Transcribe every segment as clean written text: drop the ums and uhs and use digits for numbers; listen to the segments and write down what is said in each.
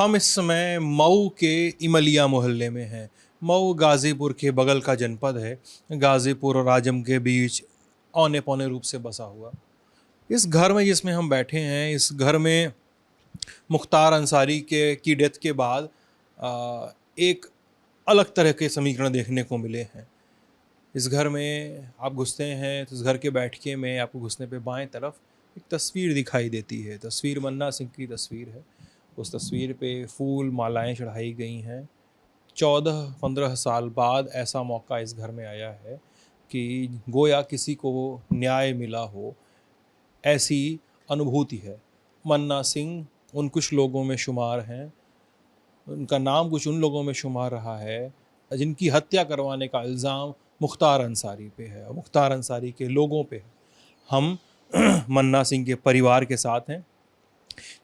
हम इस समय मऊ के इमलिया मोहल्ले में हैं। मऊ गाज़ीपुर के बगल का जनपद है। गाज़ीपुर और आजम के बीच औने पौने रूप से बसा हुआ इस घर में जिसमें हम बैठे हैं, इस घर में मुख्तार अंसारी के की डेथ के बाद एक अलग तरह के समीकरण देखने को मिले हैं। इस घर में आप घुसते हैं तो इस घर के बैठके में आपको घुसने पे बाएं तरफ एक तस्वीर दिखाई देती है। तस्वीर मन्ना सिंह की तस्वीर है। उस तस्वीर पे फूल मालाएं चढ़ाई गई हैं। 14-15 साल बाद ऐसा मौका इस घर में आया है कि गोया किसी को न्याय मिला हो, ऐसी अनुभूति है। मन्ना सिंह उन कुछ लोगों में शुमार हैं, उनका नाम कुछ उन लोगों में शुमार रहा है जिनकी हत्या करवाने का इल्ज़ाम मुख्तार अंसारी पे है और मुख्तार अंसारी के लोगों पे है। हम मन्ना सिंह के परिवार के साथ हैं,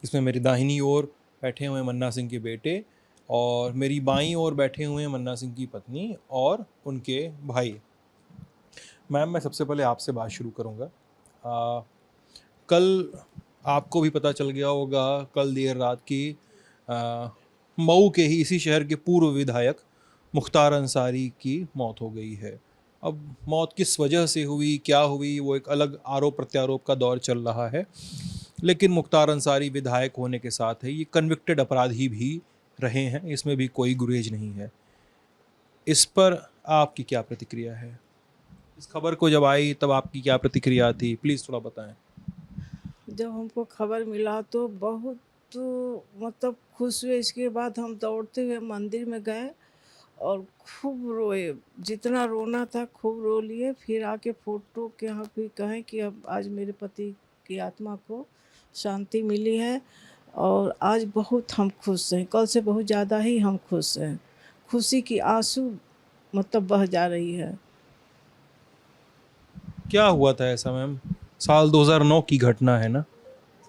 जिसमें मेरी दाहिनी ओर बैठे हुए मन्ना सिंह के बेटे और मेरी बाईं ओर बैठे हुए हैं मन्ना सिंह की पत्नी और उनके भाई। मैम, मैं सबसे पहले आपसे बात शुरू करूँगा। कल आपको भी पता चल गया होगा, कल देर रात की मऊ के ही इसी शहर के पूर्व विधायक मुख्तार अंसारी की मौत हो गई है। अब मौत किस वजह से हुई, क्या हुई, वो एक अलग आरोप प्रत्यारोप का दौर चल रहा है। लेकिन मुख्तार अंसारी विधायक होने के साथ है ये कन्विक्टेड अपराधी भी रहे हैं, इसमें भी कोई गुरेज नहीं है। इस पर आपकी क्या प्रतिक्रिया है? इस खबर को जब आई तब आपकी क्या प्रतिक्रिया थी, प्लीज़ थोड़ा बताएं। जब हमको खबर मिला तो बहुत मतलब खुश हुए। इसके बाद हम दौड़ते हुए मंदिर में गए और खूब रोए, जितना रोना था खूब रो लिए। फिर आके फोटो के यहाँ भी कहें कि अब आज मेरे पति की आत्मा को शांति मिली है और आज बहुत हम खुश हैं। कल से बहुत ज़्यादा ही हम खुश हैं। खुशी की आंसू मतलब बह जा रही है। क्या हुआ था ऐसा मैम? साल 2009 की घटना है ना?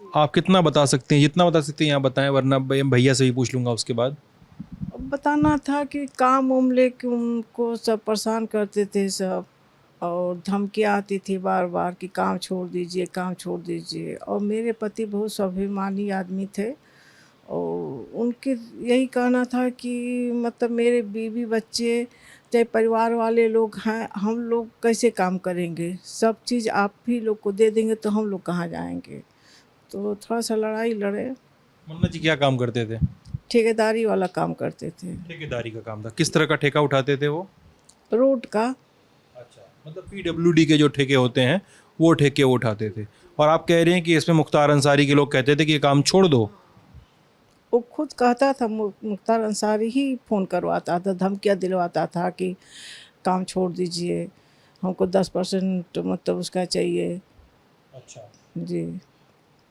आप कितना बता सकते हैं? जितना बता सकते हैं यहाँ बताएं, वरना भैया से भी पूछ लूँगा उसके बाद। अब बताना था कि काम उम लेके उनको सब परेशान करते थे सब, और धमकियाँ आती थी बार बार कि काम छोड़ दीजिए, काम छोड़ दीजिए। और मेरे पति बहुत स्वाभिमानी आदमी थे और उनके यही कहना था कि मतलब मेरे बीवी बच्चे चाहे परिवार वाले लोग हैं, हम लोग कैसे काम करेंगे, सब चीज़ आप ही लोग को दे देंगे तो हम लोग कहाँ जाएंगे। तो थोड़ा सा लड़ाई लड़े। मन्ना जी क्या काम करते थे? ठेकेदारी वाला काम करते थे, ठेकेदारी का काम था। किस तरह का ठेका उठाते थे वो? रोड का। अच्छा, मतलब पीडब्ल्यूडी के जो ठेके होते हैं वो ठेके वो उठाते थे। और आप कह रहे हैं कि इसमें मुख्तार अंसारी के लोग कहते थे कि ये काम छोड़ दो। वो खुद कहता था, मुख्तार अंसारी ही फ़ोन करवाता था, धमकियाँ दिलवाता था कि काम छोड़ दीजिए, हमको 10% मतलब उसका चाहिए। अच्छा, जी।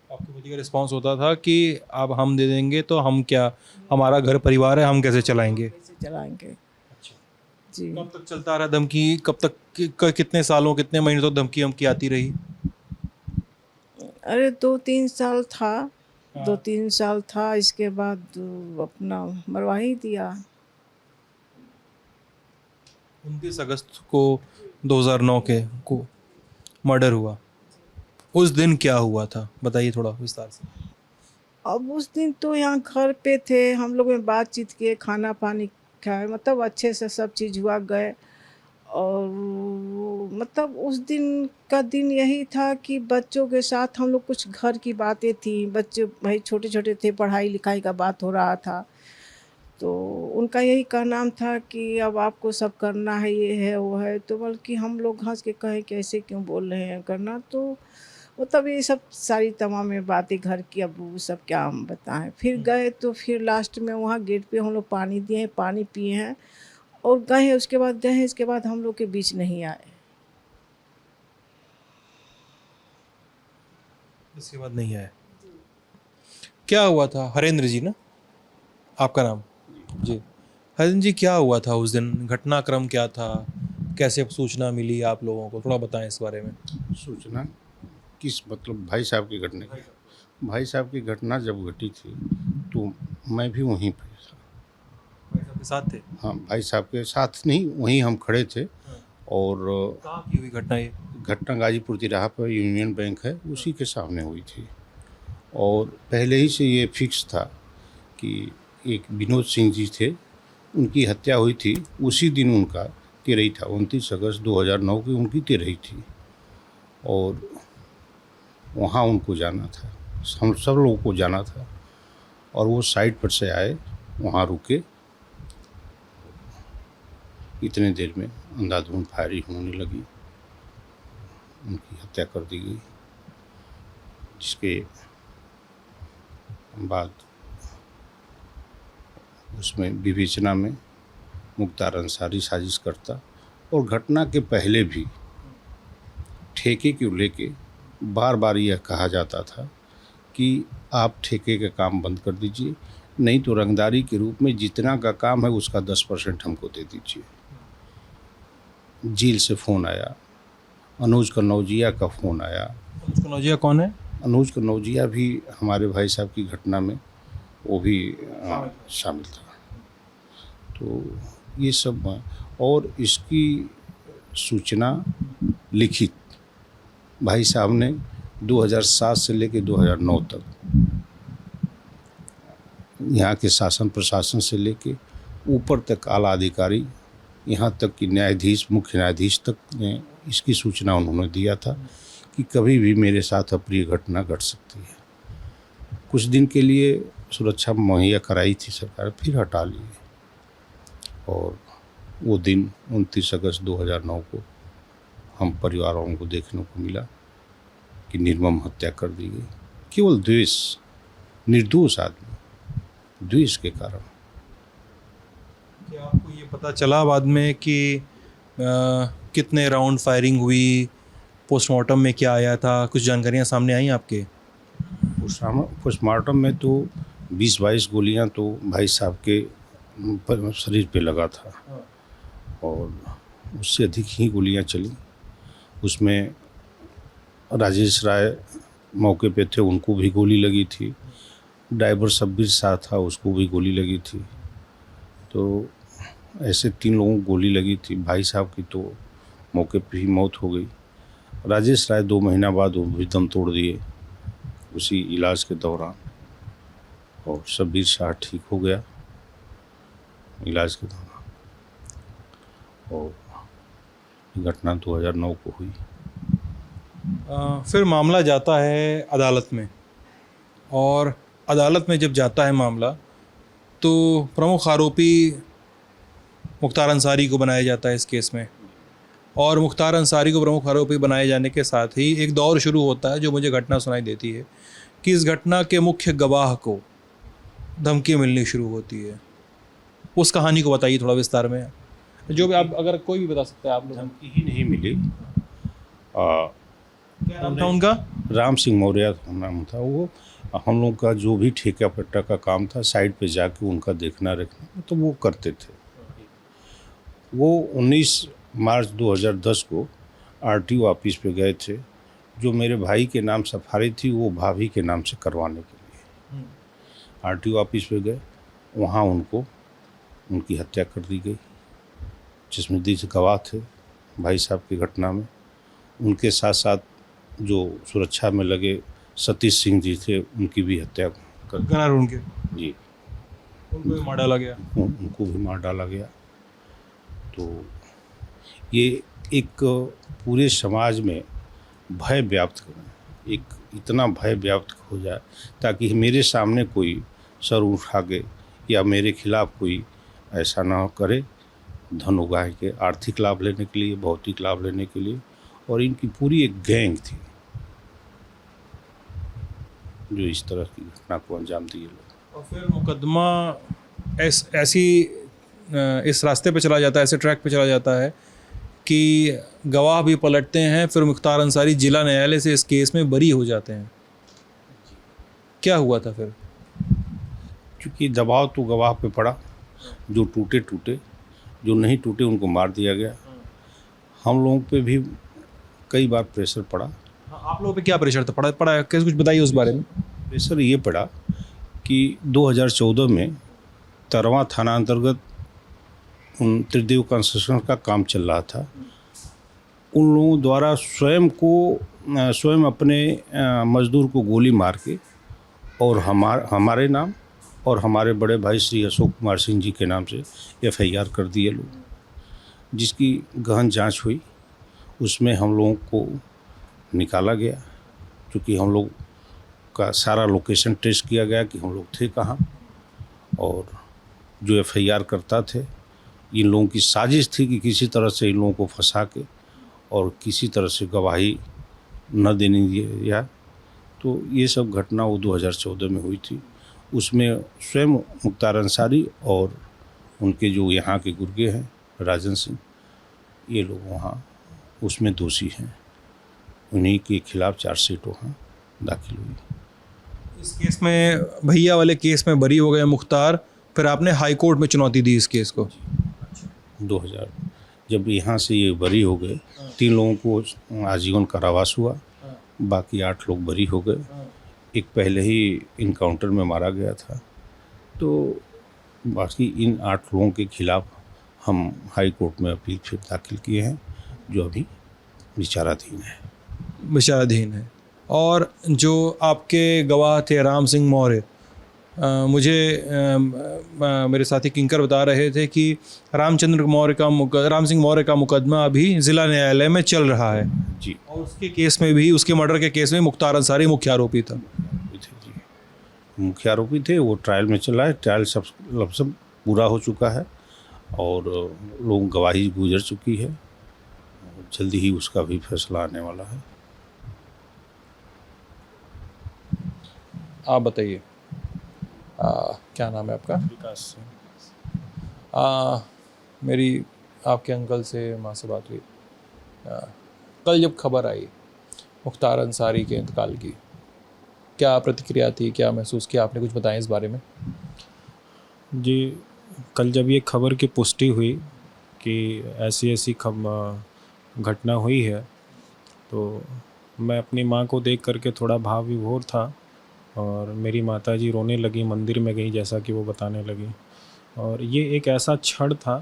आपके पति का रिस्पॉन्स होता था कि अब हम दे देंगे तो हम क्या, हमारा घर परिवार है, हम कैसे चलाएंगे? कैसे चलाएँगे। अच्छा, जी। कब तक चलता रहा धमकी? कब तक कितने सालों, कितने महीनों तक धमकी हमकी आती रही? अरे 2-3 साल था, हाँ। 2-3 साल था, इसके बाद अपना मरवा ही दिया। 29 अगस्त को 2009 के को मर्डर हुआ। उस दिन क्या हुआ था, बताइए थोड़ा विस्तार से। अब उस दिन तो यहाँ घर पे थे, हम लोग में बातचीत किए, खाना पानी खाए, मतलब अच्छे से सब चीज़ हुआ, गए। और मतलब उस दिन का दिन यही था कि बच्चों के साथ हम लोग, कुछ घर की बातें थी, बच्चे भाई छोटे छोटे थे, पढ़ाई लिखाई का बात हो रहा था। तो उनका यही कहना था कि अब आपको सब करना है, ये है वो है। तो बल्कि हम लोग हंस के कहे कि ऐसे क्यों बोल रहे हैं करना। तो मतलब ये सब सारी तमाम में बातें घर की, अब वो सब क्या हम बताएं। फिर गए तो फिर लास्ट में वहाँ गेट पे हम लोग पानी दिए हैं, पानी पिए हैं और गए हैं। उसके बाद गए हैं, इसके बाद हम लोग के बीच नहीं आए। इसके बाद नहीं आया? क्या हुआ था? हरेंद्र जी ना आपका नाम? जी, हरेंद्र जी, क्या हुआ था उस दिन? घटनाक्रम क्या था? कैसे सूचना मिली आप लोगों को, थोड़ा बताएं इस बारे में। सूचना किस मतलब भाई साहब की घटना की? भाई साहब की घटना जब घटी थी तो मैं भी वहीं पे था। भाई साहब के साथ थे? हाँ, भाई साहब के साथ नहीं, वहीं हम खड़े थे। और कहाँ की हुई घटना ये? घटना गाजीपुर तिराहा पर यूनियन बैंक है, उसी के सामने हुई थी। और पहले ही से ये फिक्स था कि एक विनोद सिंह जी थे, उनकी हत्या हुई थी उसी दिन, उनका तेरही था, 29 अगस्त 2009 की उनकी तेरही थी। और वहाँ उनको जाना था, हम सब लोगों को जाना था। और वो साइड पर से आए, वहाँ रुके, इतने देर में अंधाधुंध फायरिंग होने लगी, उनकी हत्या कर दी गई। जिसके बाद उसमें विवेचना में मुख्तार अंसारी साजिश करता, और घटना के पहले भी ठेके को लेके बार बार यह कहा जाता था कि आप ठेके का काम बंद कर दीजिए, नहीं तो रंगदारी के रूप में जितना का काम है उसका 10% हमको दे दीजिए। जेल से फ़ोन आया, अनुज कन्नौजिया का फ़ोन आया। अनुज कन्नौजिया कौन है? अनुज कन्नौजिया भी हमारे भाई साहब की घटना में वो भी शामिल था। तो ये सब, और इसकी सूचना लिखित भाई साहब ने 2007 से लेकर 2009 तक यहाँ के शासन प्रशासन से लेके ऊपर तक आला अधिकारी, यहाँ तक कि न्यायाधीश, मुख्य न्यायाधीश तक ने इसकी सूचना उन्होंने दिया था कि कभी भी मेरे साथ अप्रिय घटना घट सकती है। कुछ दिन के लिए सुरक्षा मुहैया कराई थी सरकार, फिर हटा ली। और वो दिन 29 अगस्त 2009 को हम परिवार वालों को देखने को मिला कि निर्मम हत्या कर दी गई, केवल द्वेष, निर्दोष आदमी द्वेष के कारण। क्या आपको ये पता चला बाद में कि कितने राउंड फायरिंग हुई, पोस्टमार्टम में क्या आया था, कुछ जानकारियाँ सामने आई आपके? पोस्टमार्टम में तो 20-22 गोलियां तो भाई साहब के शरीर पे लगा था, और उससे अधिक ही गोलियां चली। उसमें राजेश राय मौके पे थे, उनको भी गोली लगी थी। ड्राइवर शब्बीर शाह था, उसको भी गोली लगी थी। तो ऐसे 3 लोगों को गोली लगी थी। भाई साहब की तो मौके पे ही मौत हो गई। राजेश राय 2 महीना बाद वो भी दम तोड़ दिए उसी इलाज के दौरान, और शब्बीर शाह ठीक हो गया इलाज के दौरान। और घटना 2009 को हुई। फिर मामला जाता है अदालत में, और अदालत में जब जाता है मामला तो प्रमुख आरोपी मुख्तार अंसारी को बनाया जाता है इस केस में। और मुख्तार अंसारी को प्रमुख आरोपी बनाए जाने के साथ ही एक दौर शुरू होता है जो मुझे घटना सुनाई देती है कि इस घटना के मुख्य गवाह को धमकी मिलनी शुरू होती है। उस कहानी को बताइए थोड़ा विस्तार में, जो भी आप, अगर कोई भी बता सकते हैं आप लोग। धमकी ही नहीं मिली। क्या नाम था उनका? राम सिंह मौर्य नाम था। वो हम लोग का जो भी ठेका पट्टा का काम था, साइड पे जाके उनका देखना रखना, तो वो करते थे। वो 19 मार्च 2010 को आरटीओ ऑफिस पे गए थे। जो मेरे भाई के नाम सफारी थी, वो भाभी के नाम से करवाने के लिए आरटीओ ऑफिस पे गए। वहाँ उनकी हत्या कर दी गई, जिसमें 10 गवाह थे भाई साहब की घटना में। उनके साथ साथ जो सुरक्षा में लगे सतीश सिंह जी थे, उनकी भी हत्या कर गनर उनके जी, उनको भी मार डाला गया। उनको भी मार डाला गया। तो ये एक पूरे समाज में भय व्याप्त करें, एक इतना भय व्याप्त हो जाए ताकि मेरे सामने कोई सर उठा के या मेरे खिलाफ कोई ऐसा ना करे, धन उगाह के, आर्थिक लाभ लेने के लिए, भौतिक लाभ लेने के लिए। और इनकी पूरी एक गैंग थी जो इस तरह की घटना को अंजाम दिए लोग। और फिर मुकदमा इस रास्ते पे चला जाता है, ऐसे ट्रैक पे चला जाता है कि गवाह भी पलटते हैं। फिर मुख्तार अंसारी जिला न्यायालय से इस केस में बरी हो जाते हैं। क्या हुआ था फिर? क्योंकि दबाव तो गवाह पे पड़ा, जो टूटे टूटे, जो नहीं टूटे उनको मार दिया गया। हम लोगों पे भी कई बार प्रेशर पड़ा। आप लोगों पे क्या प्रेशर था? पड़ा कैसे, कुछ बताइए उस बारे में। प्रेशर ये पड़ा कि 2014 में तरवा थाना अंतर्गत त्रिदेव कंस्ट्रक्शन का काम चल रहा था। उन लोगों द्वारा स्वयं अपने मजदूर को गोली मार के और हमारे नाम और हमारे बड़े भाई श्री अशोक कुमार सिंह जी के नाम से FIR कर दिए लोग, जिसकी गहन जांच हुई। उसमें हम लोगों को निकाला गया, क्योंकि हम लोग का सारा लोकेशन टेस्ट किया गया कि हम लोग थे कहाँ, और जो FIR करता थे इन लोगों की साजिश थी कि किसी तरह से इन लोगों को फंसा के और किसी तरह से गवाही न देने दिया। तो ये सब घटना वो 2014 में हुई थी। उसमें स्वयं मुख्तार अंसारी और उनके जो यहाँ के गुर्गे हैं राजन सिंह, ये लोग वहाँ उसमें दोषी हैं। उन्हीं के खिलाफ चार्जशीट वहाँ दाखिल हुई। इस केस में, भैया वाले केस में बरी हो गए मुख्तार, फिर आपने हाई कोर्ट में चुनौती दी इस केस को। 2000 जब यहाँ से ये बरी हो गए, 3 लोगों को आजीवन कारावास हुआ, बाकी 8 लोग बरी हो गए। एक पहले ही इनकाउंटर में मारा गया था। तो बाकी इन 8 लोगों के खिलाफ हम हाई कोर्ट में अपील फिर दाखिल किए हैं, जो अभी विचाराधीन है। विचाराधीन है। और जो आपके गवाह थे राम सिंह मौर्य, मेरे साथी किंकर बता रहे थे कि राम सिंह मौर्य का मुकदमा अभी ज़िला न्यायालय में चल रहा है जी। और उसके केस में भी, उसके मर्डर के केस में मुख्तार अंसारी मुख्य आरोपी था। जी, मुख्य आरोपी थे। वो ट्रायल में चला है, ट्रायल सब पूरा हो चुका है और लोग गवाही गुजर चुकी है। जल्दी ही उसका भी फैसला आने वाला है। आप बताइए, क्या नाम है आपका? विकास सिंह। मेरी आपके अंकल से, माँ से बात हुई। कल जब खबर आई मुख्तार अंसारी के इंतकाल की, क्या प्रतिक्रिया थी, क्या महसूस किया आपने? कुछ बताएं इस बारे में। जी, कल जब ये खबर की पुष्टि हुई कि ऐसी ऐसी घटना हुई है, तो मैं अपनी माँ को देख करके थोड़ा भाव विभोर था और मेरी माताजी रोने लगी, मंदिर में गई जैसा कि वो बताने लगी। और ये एक ऐसा क्षण था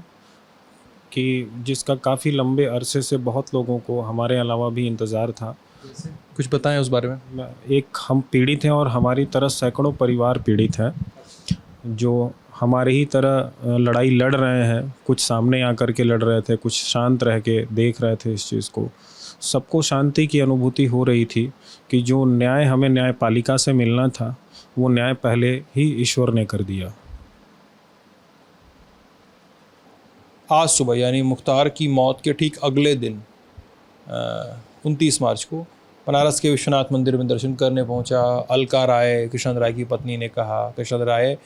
कि जिसका काफ़ी लंबे अरसे से बहुत लोगों को, हमारे अलावा भी, इंतज़ार था। कुछ बताएं उस बारे में। एक हम पीड़ित हैं और हमारी तरह सैकड़ों परिवार पीड़ित हैं जो हमारे ही तरह लड़ाई लड़ रहे हैं। कुछ सामने आकर के लड़ रहे थे, कुछ शांत रह के देख रहे थे इस चीज़ को। सबको शांति की अनुभूति हो रही थी कि जो न्याय हमें न्यायपालिका से मिलना था, वो न्याय पहले ही ईश्वर ने कर दिया। आज सुबह यानी मुख्तार की मौत के ठीक अगले दिन 29 मार्च को बनारस के विश्वनाथ मंदिर में दर्शन करने पहुंचा अलका राय, कृष्ण राय की पत्नी ने कहा। कृष्ण राय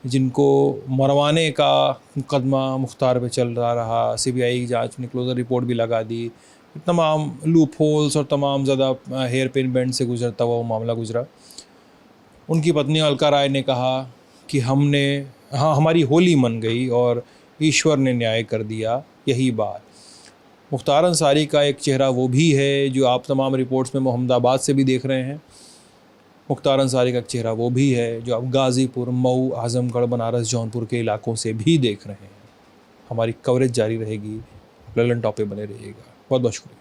जिनको मरवाने का मुकदमा मुख्तार पे चल रहा, CBI की जांच में क्लोजर रिपोर्ट भी लगा दी, तमाम लूप होल्स और तमाम ज़्यादा हेयर पिन बेंड से गुजरता हुआ वो मामला गुजरा। उनकी पत्नी अलका राय ने कहा कि हमारी होली मन गई और ईश्वर ने न्याय कर दिया। यही बात मुख्तार अंसारी का एक चेहरा वो भी है जो आप तमाम रिपोर्ट्स में मोहम्मदाबाद से भी देख रहे हैं। मुख्तार अंसारी का एक चेहरा वो भी है जो आप गाज़ीपुर, मऊ, आज़मगढ़, बनारस, जौनपुर के इलाकों से भी देख रहे हैं। हमारी कवरेज जारी रहेगी। ललन टॉप पे बने रहिएगा। बहुत बहुत शुक्रिया।